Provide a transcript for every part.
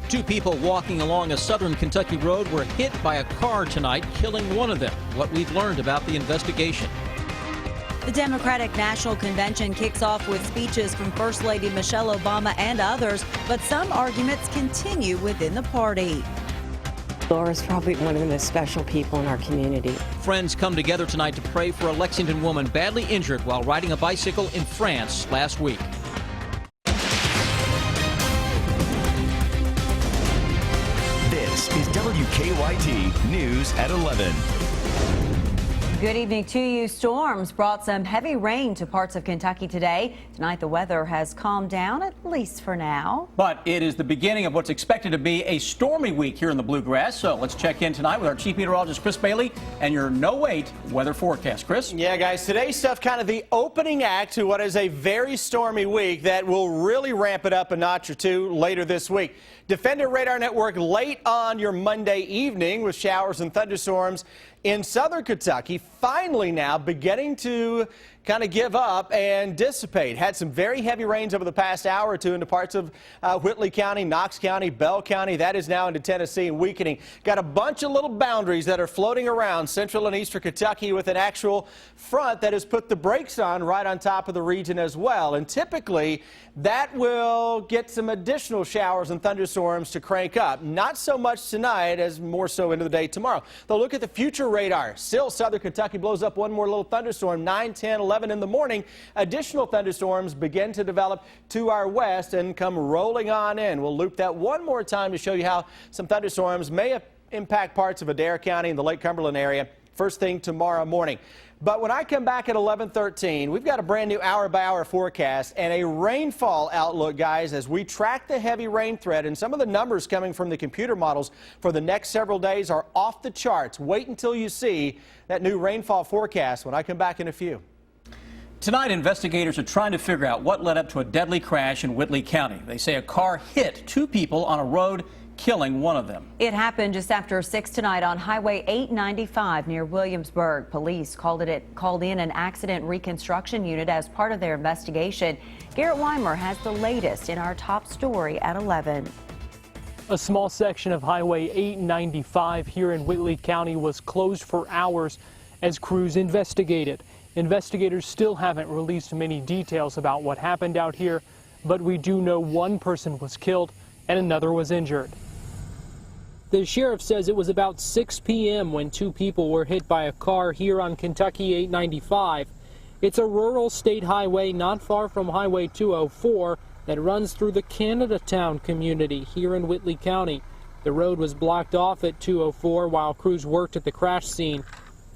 Two people walking along a southern Kentucky road were hit by a car tonight, killing one of them. What we've learned about the investigation. The Democratic National Convention kicks off with speeches from First Lady Michelle Obama and others, but some arguments continue within the party. Laura's probably one of the most special people in our community. Friends come together tonight to pray for a Lexington woman badly injured while riding a bicycle in France last week. This is WKYT News at 11. Good evening to you. Storms brought some heavy rain to parts of Kentucky today. Tonight, the weather has calmed down, at least for now. But it is the beginning of what's expected to be a stormy week here in the Bluegrass. So let's check in tonight with our chief meteorologist, Chris Bailey, and your no-wait weather forecast. Chris? Yeah, guys, today's stuff kind of the opening act to what is a very stormy week that will really ramp it up a notch or two later this week. Defender Radar Network late on your Monday evening with showers and thunderstorms in southern Kentucky, finally now beginning to kind of give up and dissipate. Had some very heavy rains over the past hour or two into parts of Whitley County, Knox County, Bell County. That is now into Tennessee and weakening. Got a bunch of little boundaries that are floating around central and eastern Kentucky with an actual front that has put the brakes on right on top of the region as well. And typically that will get some additional showers and thunderstorms to crank up. Not so much tonight as more so into the day tomorrow. They'll look at the future radar. Still southern Kentucky blows up one more little thunderstorm, 9, 10, 11 in the morning. Additional thunderstorms begin to develop to our west and come rolling on in. We'll loop that one more time to show you how some thunderstorms may impact parts of Adair County and the Lake Cumberland area first thing tomorrow morning. But when I come back at 11:13, we've got a brand new hour-by-hour forecast and a rainfall outlook, guys, as we track the heavy rain threat. And some of the numbers coming from the computer models for the next several days are off the charts. Wait until you see that new rainfall forecast when I come back in a few. Tonight, investigators are trying to figure out what led up to a deadly crash in Whitley County. They say a car hit two people on a road, killing one of them. It happened just after 6 tonight on Highway 895 near Williamsburg. Police called in an accident reconstruction unit as part of their investigation. Garrett Ymca has the latest in our top story at 11. A small section of Highway 895 here in Whitley County was closed for hours as crews investigated. Investigators still haven't released many details about what happened out here, but we do know one person was killed and another was injured. The sheriff says it was about 6 p.m. when two people were hit by a car here on Kentucky 895. It's a rural state highway not far from Highway 204 that runs through the Canada-town community here in Whitley County. The road was blocked off at 204 while crews worked at the crash scene.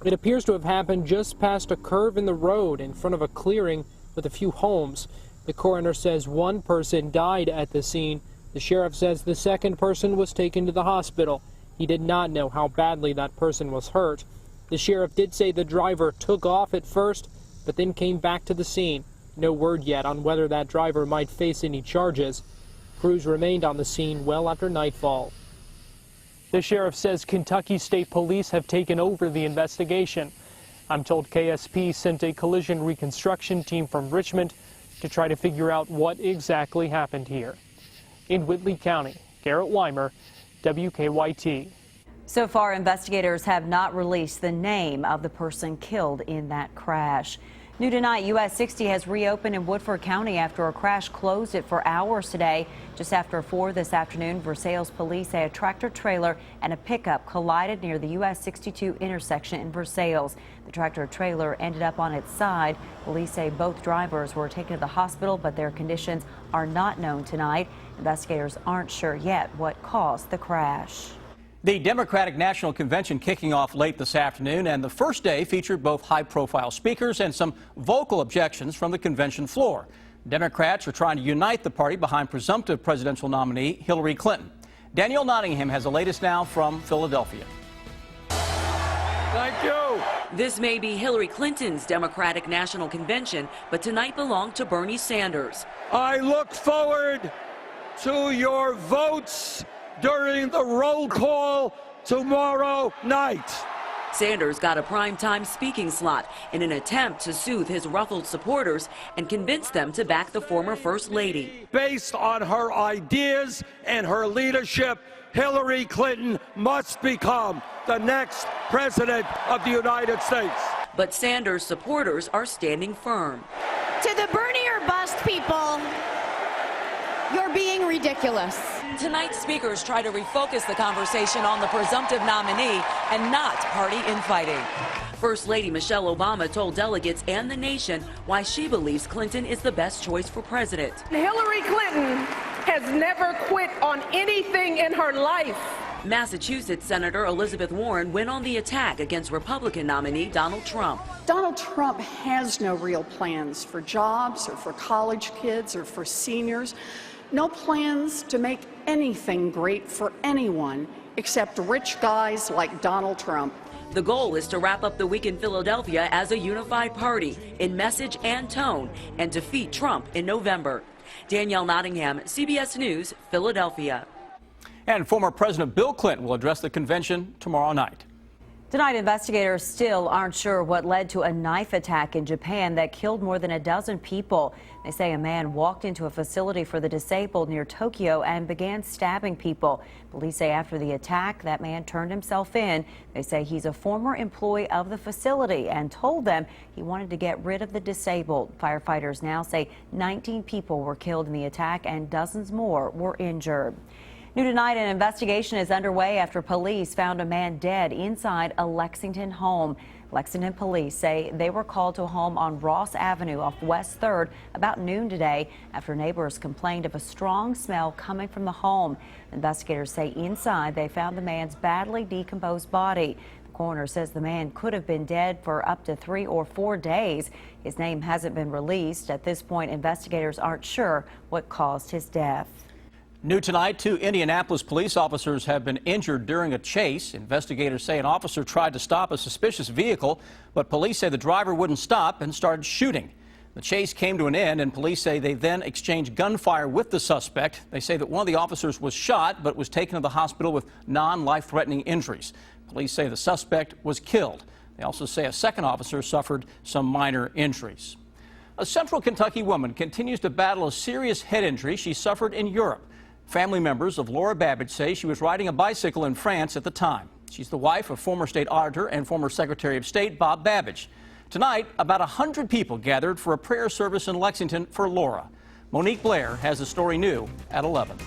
It appears to have happened just past a curve in the road in front of a clearing with a few homes. The coroner says one person died at the scene. The sheriff says the second person was taken to the hospital. He did not know how badly that person was hurt. The sheriff did say the driver took off at first, but then came back to the scene. No word yet on whether that driver might face any charges. Crews remained on the scene well after nightfall. The sheriff says Kentucky State Police have taken over the investigation. I'm told KSP sent a collision reconstruction team from Richmond to try to figure out what exactly happened here. In Whitley County, Garrett Ymca, WKYT. So far, investigators have not released the name of the person killed in that crash. New tonight, US 60 has reopened in Woodford County after a crash closed it for hours today. Just after 4 this afternoon, Versailles police say a tractor trailer and a pickup collided near the US 62 intersection in Versailles. The tractor trailer ended up on its side. Police say both drivers were taken to the hospital, but their conditions are not known tonight. Investigators aren't sure yet what caused the crash. The Democratic National Convention kicking off late this afternoon, and the first day featured both high-profile speakers and some vocal objections from the convention floor. Democrats are trying to unite the party behind presumptive presidential nominee Hillary Clinton. Danielle Nottingham has the latest now from Philadelphia. Thank you. This may be Hillary Clinton's Democratic National Convention, but tonight belonged to Bernie Sanders. I look forward to your votes during the roll call tomorrow night. Sanders got a primetime speaking slot in an attempt to soothe his ruffled supporters and convince them to back the former First Lady. Based on her ideas and her leadership, Hillary Clinton must become the next president of the United States. But Sanders' supporters are standing firm. To the Bernie or bust people, you're being ridiculous. Tonight, speakers try to refocus the conversation on the presumptive nominee and not party infighting. First Lady Michelle Obama told delegates and the nation why she believes Clinton is the best choice for president. Hillary Clinton has never quit on anything in her life. Massachusetts Senator Elizabeth Warren went on the attack against Republican nominee Donald Trump. Donald Trump has no real plans for jobs or for college kids or for seniors. No plans to make anything great for anyone except rich guys like Donald Trump. The goal is to wrap up the week in Philadelphia as a unified party in message and tone and defeat Trump in November. Danielle Nottingham, CBS News, Philadelphia. And former President Bill Clinton will address the convention tomorrow night. Tonight, investigators still aren't sure what led to a knife attack in Japan that killed more than a dozen people. They say a man walked into a facility for the disabled near Tokyo and began stabbing people. Police say after the attack, that man turned himself in. They say he's a former employee of the facility and told them he wanted to get rid of the disabled. Firefighters now say 19 people were killed in the attack and dozens more were injured. New tonight, an investigation is underway after police found a man dead inside a Lexington home. Lexington police say they were called to a home on Ross Avenue off West 3rd about noon today after neighbors complained of a strong smell coming from the home. Investigators say inside they found the man's badly decomposed body. The coroner says the man could have been dead for up to 3 or 4 days. His name hasn't been released. At this point, investigators aren't sure what caused his death. New tonight, 2 Indianapolis police officers have been injured during a chase. Investigators say an officer tried to stop a suspicious vehicle, but police say the driver wouldn't stop and started shooting. The chase came to an end, and police say they then exchanged gunfire with the suspect. They say that one of the officers was shot, but was taken to the hospital with non-life-threatening injuries. Police say the suspect was killed. They also say a second officer suffered some minor injuries. A Central Kentucky woman continues to battle a serious head injury she suffered in Europe. Family members of Laura Babbage say she was riding a bicycle in France at the time. She's the wife of former state auditor and former Secretary of State Bob Babbage. Tonight, about 100 people gathered for a prayer service in Lexington for Laura. Monique Blair has the story new at 11.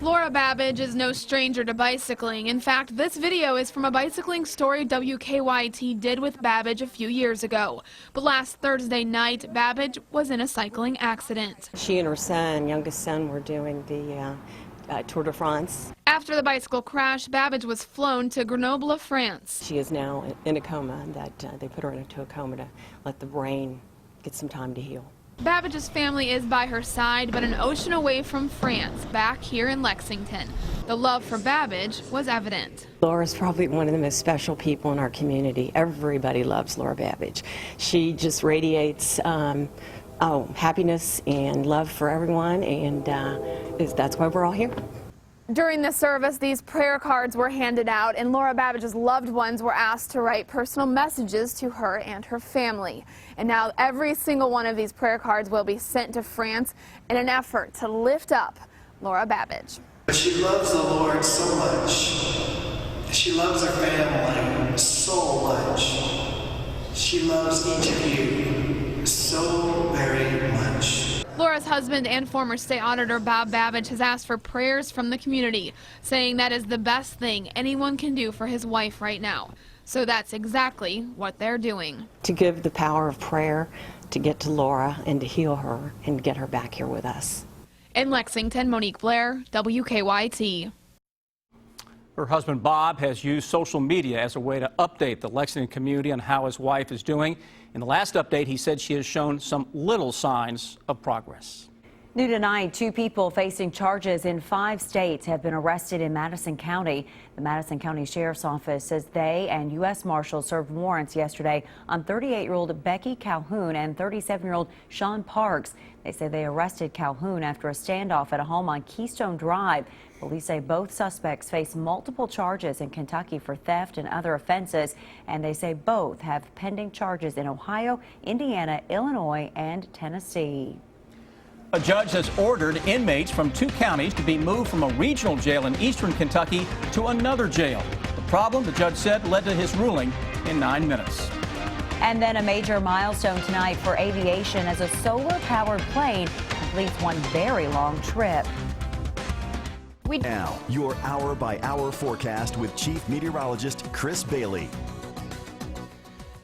Laura Babbage is no stranger to bicycling. In fact, this video is from a bicycling story WKYT did with Babbage a few years ago. But last Thursday night, Babbage was in a cycling accident. She and her son, youngest son, were doing the Tour de France. After the bicycle crash, Babbage was flown to Grenoble, France. She is now in a coma. They put her into a coma to let the brain get some time to heal. Babbage's family is by her side, but an ocean away from France, back here in Lexington. The love for Babbage was evident. Laura's probably one of the most special people in our community. Everybody loves Laura Babbage. She just radiates happiness and love for everyone, and that's why we're all here. During the service, these prayer cards were handed out, and Laura Babbage's loved ones were asked to write personal messages to her and her family. And now every single one of these prayer cards will be sent to France in an effort to lift up Laura Babbage. She loves the Lord so much. She loves her family so much. She loves each of you so very much. Laura's husband and former state auditor Bob Babbage has asked for prayers from the community, saying that is the best thing anyone can do for his wife right now. So that's exactly what they're doing. To give the power of prayer to get to Laura and to heal her and get her back here with us. In Lexington, Monique Blair, WKYT. Her husband Bob has used social media as a way to update the Lexington community on how his wife is doing. In the last update, he said she has shown some little signs of progress. New tonight, 2 people facing charges in 5 states have been arrested in Madison County. The Madison County Sheriff's Office says they and U.S. Marshals served warrants yesterday on 38-year-old Becky Calhoun and 37-year-old Sean Parks. They say they arrested Calhoun after a standoff at a home on Keystone Drive. Police say both suspects face multiple charges in Kentucky for theft and other offenses, and they say both have pending charges in Ohio, Indiana, Illinois, and Tennessee. A judge has ordered inmates from 2 counties to be moved from a regional jail in eastern Kentucky to another jail. The problem, the judge said, led to his ruling in 9 minutes. And then a major milestone tonight for aviation as a solar-powered plane completes one very long trip. Now, your hour-by-hour forecast with Chief Meteorologist Chris Bailey.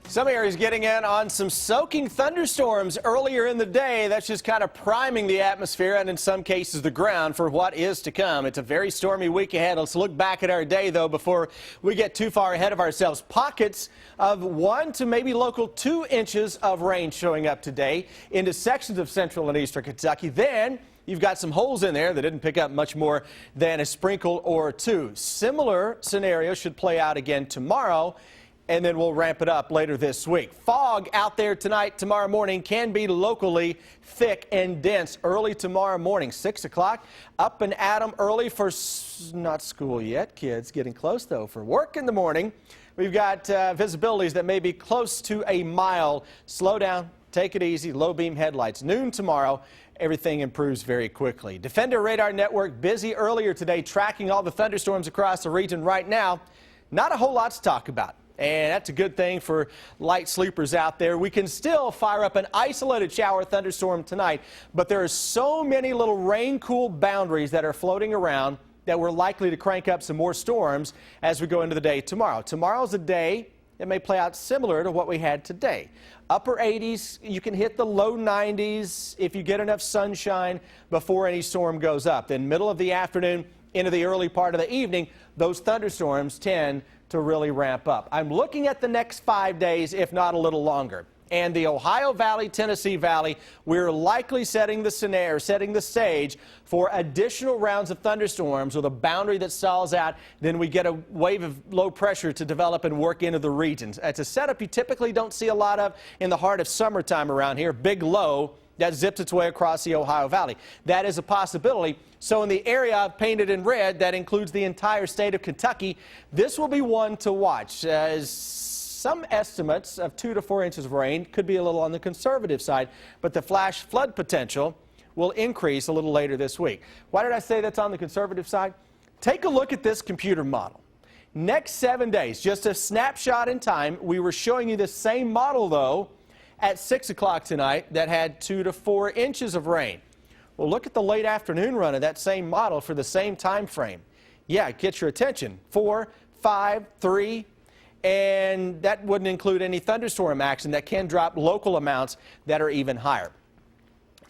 Some areas getting in on some soaking thunderstorms earlier in the day. That's just kind of priming the atmosphere and in some cases the ground for what is to come. It's a very stormy week ahead. Let's look back at our day, though, before we get too far ahead of ourselves. Pockets of 1 to maybe local 2 inches of rain showing up today into sections of central and eastern Kentucky. Then you've got some holes in there that didn't pick up much more than a sprinkle or 2. Similar scenario should play out again tomorrow, and then we'll ramp it up later this week. Fog out there tonight, tomorrow morning can be locally thick and dense early tomorrow morning, 6 o'clock. Up and at 'em early for not school yet. Kids getting close, though, for work in the morning. We've got visibilities that may be close to a mile. Slow down, take it easy, low beam headlights. Noon tomorrow, everything improves very quickly. Defender Radar Network busy earlier today tracking all the thunderstorms across the region right now. Not a whole lot to talk about. And that's a good thing for light sleepers out there. We can still fire up an isolated shower thunderstorm tonight, but there are so many little rain-cool boundaries that are floating around that we're likely to crank up some more storms as we go into the day tomorrow. Tomorrow's a day that may play out similar to what we had today. Upper 80s, you can hit the low 90s if you get enough sunshine before any storm goes up. Then middle of the afternoon into the early part of the evening, those thunderstorms tend to really ramp up. I'm looking at the next 5 days, if not a little longer. And the Ohio Valley, Tennessee Valley, we're likely setting the stage for additional rounds of thunderstorms with a boundary that stalls out. Then we get a wave of low pressure to develop and work into the regions. It's a setup you typically don't see a lot of in the heart of summertime around here. Big low that zips its way across the Ohio Valley. That is a possibility. So in the area I've painted in red, that includes the entire state of Kentucky, this will be one to watch. As some estimates of 2 to 4 inches of rain could be a little on the conservative side, but the flash flood potential will increase a little later this week. Why did I say that's on the conservative side? Take a look at this computer model. Next 7 days, just a snapshot in time, we were showing you the same model, though, at 6 o'clock tonight that had 2 to 4 inches of rain. Well, look at the late afternoon run of that same model for the same time frame. Yeah, it gets your attention. 4, 5, 3, and that wouldn't include any thunderstorm action that can drop local amounts that are even higher.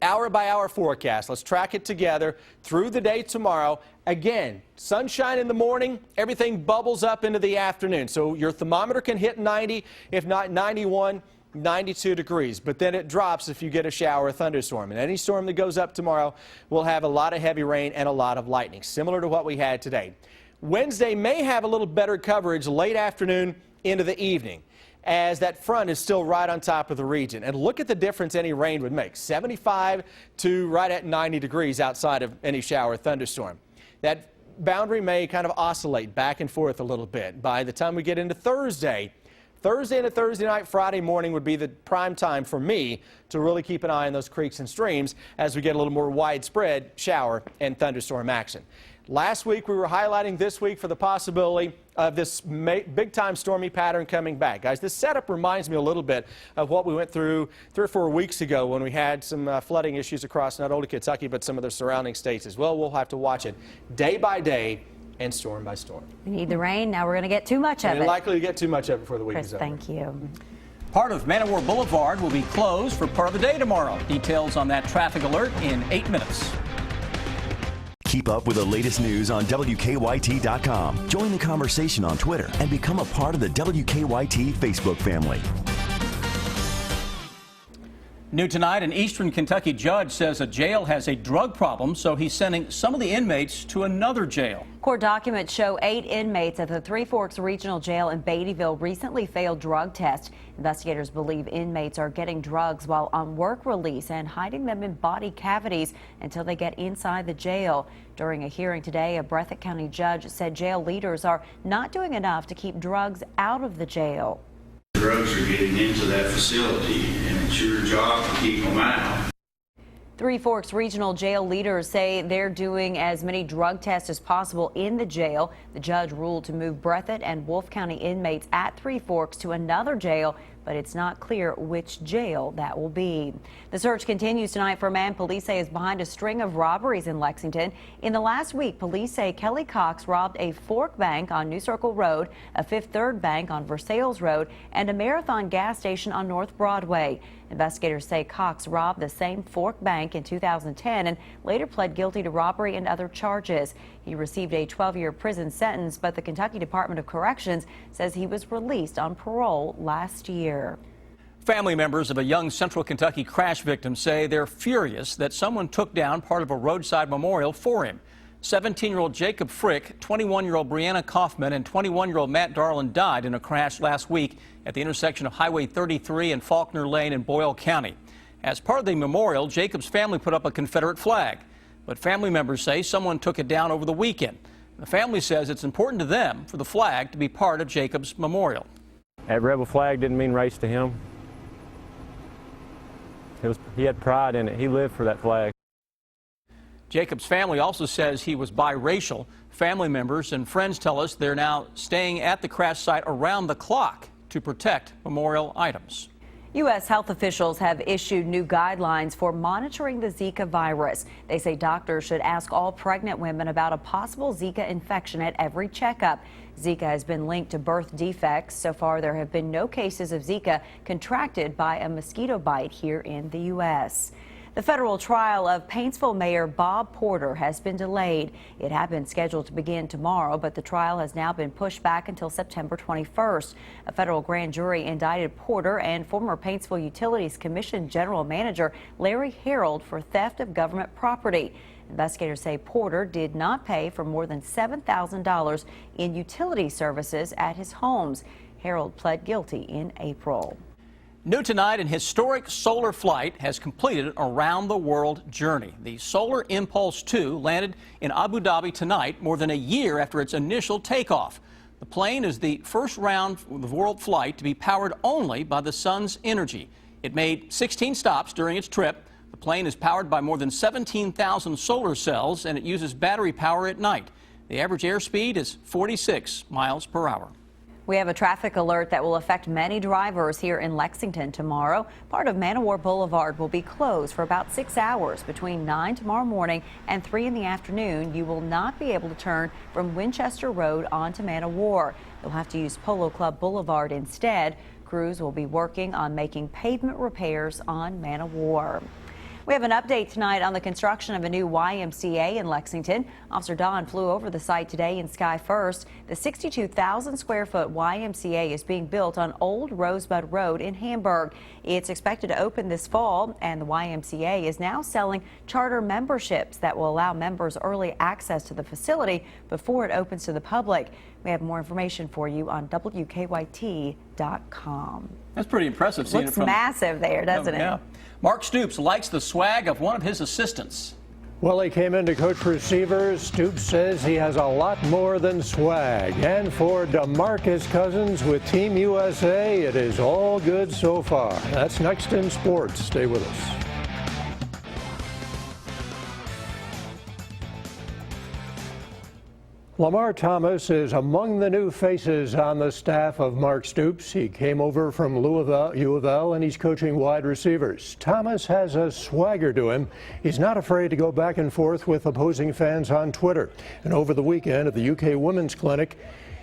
Hour by hour forecast. Let's track it together through the day tomorrow. Again, sunshine in the morning, everything bubbles up into the afternoon. So your thermometer can hit 90, if not 91. 92 degrees, but then it drops if you get a shower or thunderstorm. And any storm that goes up tomorrow will have a lot of heavy rain and a lot of lightning, similar to what we had today. Wednesday may have a little better coverage late afternoon into the evening, as that front is still right on top of the region. And look at the difference any rain would make. 75 to right at 90 degrees outside of any shower or thunderstorm. That boundary may kind of oscillate back and forth a little bit. By the time we get into Thursday into Thursday night, Friday morning would be the prime time for me to really keep an eye on those creeks and streams as we get a little more widespread shower and thunderstorm action. Last week we were highlighting this week for the possibility of this big-time stormy pattern coming back. Guys, this setup reminds me a little bit of what we went through 3 or 4 weeks ago when we had some flooding issues across not only Kentucky but some of the surrounding states as well. We'll have to watch it day by day and storm by storm. We need the rain. Now we're going to get too much of it. Likely to get too much of it before the week is over. Thank you. Part of Man o' War Boulevard will be closed for part of the day tomorrow. Details on that traffic alert in 8 minutes. Keep up with the latest news on WKYT.com. Join the conversation on Twitter and become a part of the WKYT Facebook family. New tonight, an Eastern Kentucky judge says a jail has a drug problem, so he's sending some of the inmates to another jail. Court documents show 8 inmates at the Three Forks Regional Jail in Beattyville recently failed drug tests. Investigators believe inmates are getting drugs while on work release and hiding them in body cavities until they get inside the jail. During a hearing today, a Breathitt County judge said jail leaders are not doing enough to keep drugs out of the jail. Drugs are getting into that facility, and it's your job to keep them out. Three Forks Regional Jail leaders say they're doing as many drug tests as possible in the jail. The judge ruled to move Breathitt and Wolfe County inmates at Three Forks to another jail, but it's not clear which jail that will be. The search continues tonight for a man police say is behind a string of robberies in Lexington. In the last week, police say Kelly Cox robbed a Fork Bank on New Circle Road, a Fifth Third Bank on Versailles Road, and a Marathon gas station on North Broadway. Investigators say Cox robbed the same Fork Bank in 2010 and later pled guilty to robbery and other charges. He received a 12-year prison sentence, but the Kentucky Department of Corrections says he was released on parole last year. Family members of a young Central Kentucky crash victim say they're furious that someone took down part of a roadside memorial for him. 17-year-old Jacob Frick, 21-year-old Brianna Kaufman, and 21-year-old Matt Darlin died in a crash last week at the intersection of Highway 33 and Faulkner Lane in Boyle County. As part of the memorial, Jacob's family put up a Confederate flag, but family members say someone took it down over the weekend. The family says it's important to them for the flag to be part of Jacob's memorial. That rebel flag didn't mean race to him. He had pride in it. He lived for that flag. Jacob's family also says he was biracial. Family members and friends tell us they're now staying at the crash site around the clock to protect memorial items. U.S. health officials have issued new guidelines for monitoring the Zika virus. They say doctors should ask all pregnant women about a possible Zika infection at every checkup. Zika has been linked to birth defects. So far, there have been no cases of Zika contracted by a mosquito bite here in the U.S. The federal trial of Paintsville Mayor Bob Porter has been delayed. It had been scheduled to begin tomorrow, but the trial has now been pushed back until September 21st. A federal grand jury indicted Porter and former Paintsville Utilities Commission General Manager Larry Harold for theft of government property. Investigators say Porter did not pay for more than $7,000 in utility services at his homes. Harold pled guilty in April. New tonight, an historic solar flight has completed an around-the-world journey. The Solar Impulse 2 landed in Abu Dhabi tonight, more than a year after its initial takeoff. The plane is the first round-the-world flight to be powered only by the sun's energy. It made 16 stops during its trip. The plane is powered by more than 17,000 solar cells, and it uses battery power at night. The average airspeed is 46 miles per hour. We have a traffic alert that will affect many drivers here in Lexington tomorrow. Part of Man-O-War Boulevard will be closed for about 6 hours between 9 tomorrow morning and 3 in the afternoon. You will not be able to turn from Winchester Road onto Man-O-War. You'll have to use Polo Club Boulevard instead. Crews will be working on making pavement repairs on Man-O-War. We have an update tonight on the construction of a new YMCA in Lexington. Officer Don flew over the site today in Sky First. The 62,000 square foot YMCA is being built on Old Rosebud Road in Hamburg. It's expected to open this fall, and the YMCA is now selling charter memberships that will allow members early access to the facility before it opens to the public. We have more information for you on WKYT.com. That's pretty impressive. It looks massive there, doesn't it? Yeah. Mark Stoops likes the swag of one of his assistants. Well, he came in to coach receivers. Stoops says he has a lot more than swag. And for DeMarcus Cousins with Team USA, it is all good so far. That's next in sports. Stay with us. Lamar Thomas is among the new faces on the staff of Mark Stoops. He came over from U of L, and he's coaching wide receivers. Thomas has a swagger to him. He's not afraid to go back and forth with opposing fans on Twitter. And over the weekend at the UK Women's Clinic,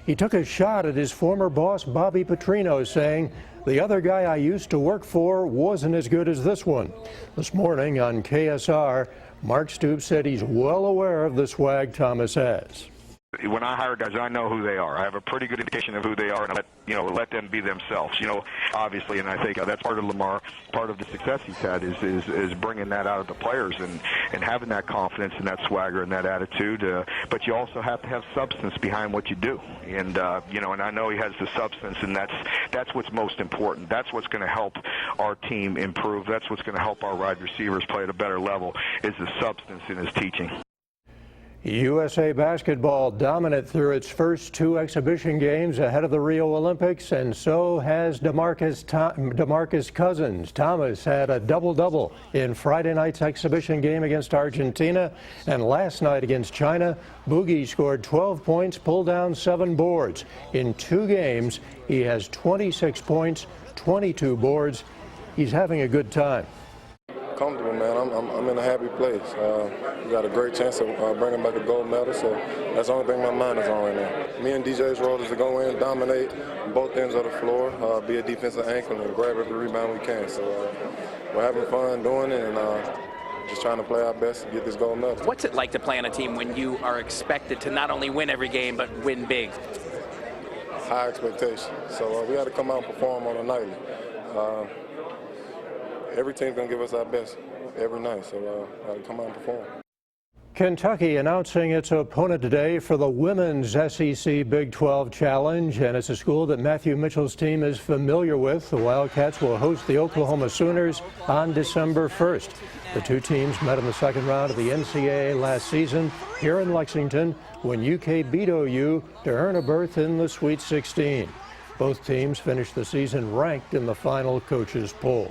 he took a shot at his former boss, Bobby Petrino, saying, "The other guy I used to work for wasn't as good as this one." This morning on KSR, Mark Stoops said he's well aware of the swag Thomas has. When I hire guys, I know who they are. I have a pretty good indication of who they are, and let them be themselves. Obviously, and I think that's part of Lamar. Part of the success he's had is bringing that out of the players and having that confidence and that swagger and that attitude. But you also have to have substance behind what you do, and and I know he has the substance, and that's what's most important. That's what's going to help our team improve. That's what's going to help our wide receivers play at a better level. Is the substance in his teaching. USA basketball dominant through its first 2 exhibition games ahead of the Rio Olympics, and so has DeMarcus Cousins. Thomas had a double-double in Friday night's exhibition game against Argentina, and last night against China, Boogie scored 12 points, pulled down 7 boards. In 2 games, he has 26 points, 22 boards. He's having a good time. Comfortable, man. I'm in a happy place. We got a great chance of bringing back a gold medal, so that's the only thing my mind is on right now. Me and DJ's role is to go in, dominate both ends of the floor, be a defensive anchor, and grab every rebound we can. So we're having fun doing it, and just trying to play our best to get this gold medal. What's it like to play on a team when you are expected to not only win every game, but win big? High expectations. So we had to come out and perform on a nightly. Every team's going to give us our best every night, so I'll come out and perform. Kentucky announcing its opponent today for the women's SEC Big 12 Challenge, and it's a school that Matthew Mitchell's team is familiar with. The Wildcats will host the Oklahoma Sooners on December 1st. The 2 teams met in the second round of the NCAA last season here in Lexington when UK beat OU to earn a berth in the Sweet 16. Both teams finished the season ranked in the final coaches poll.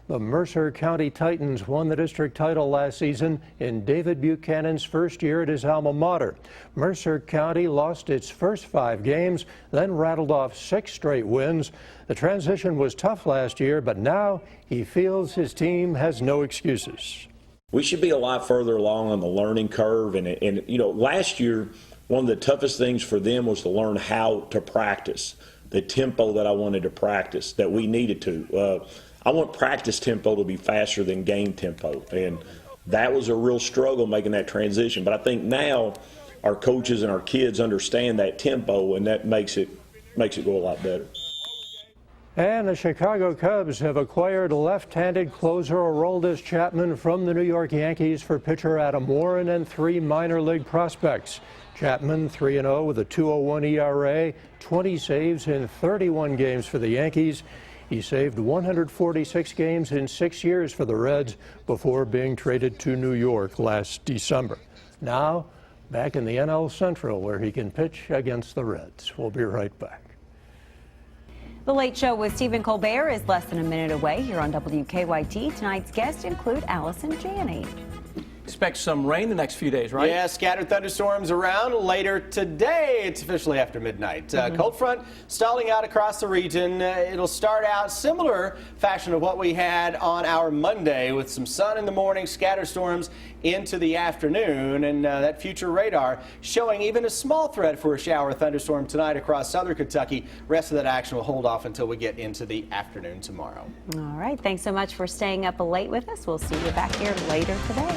The Mercer County Titans won the district title last season in David Buchanan's first year at his alma mater. Mercer County lost its first 5 games, then rattled off 6 straight wins. The transition was tough last year, but now he feels his team has no excuses. We should be a lot further along on the learning curve. And last year, one of the toughest things for them was to learn how to practice the tempo that I wanted to practice, that we needed to. I want practice tempo to be faster than game tempo, and that was a real struggle making that transition. But I think now our coaches and our kids understand that tempo, and that makes it go a lot better. And the Chicago Cubs have acquired left-handed closer Aroldis Chapman from the New York Yankees for pitcher Adam Warren and 3 minor league prospects. Chapman 3-0 with a 2.01 ERA, 20 saves in 31 games for the Yankees. He saved 146 games in 6 years for the Reds before being traded to New York last December. Now, back in the NL Central where he can pitch against the Reds. We'll be right back. The Late Show with Stephen Colbert is less than a minute away here on WKYT. Tonight's guests include Allison Janney. Expect some rain the next few days, right? Yeah, scattered thunderstorms around later today. It's officially after midnight. Cold front stalling out across the region. It'll start out similar fashion of what we had on our Monday with some sun in the morning, scattered storms into the afternoon, and that future radar showing even a small threat for a shower thunderstorm tonight across southern Kentucky. Rest of that action will hold off until we get into the afternoon tomorrow. All right. Thanks so much for staying up late with us. We'll see you back here later today.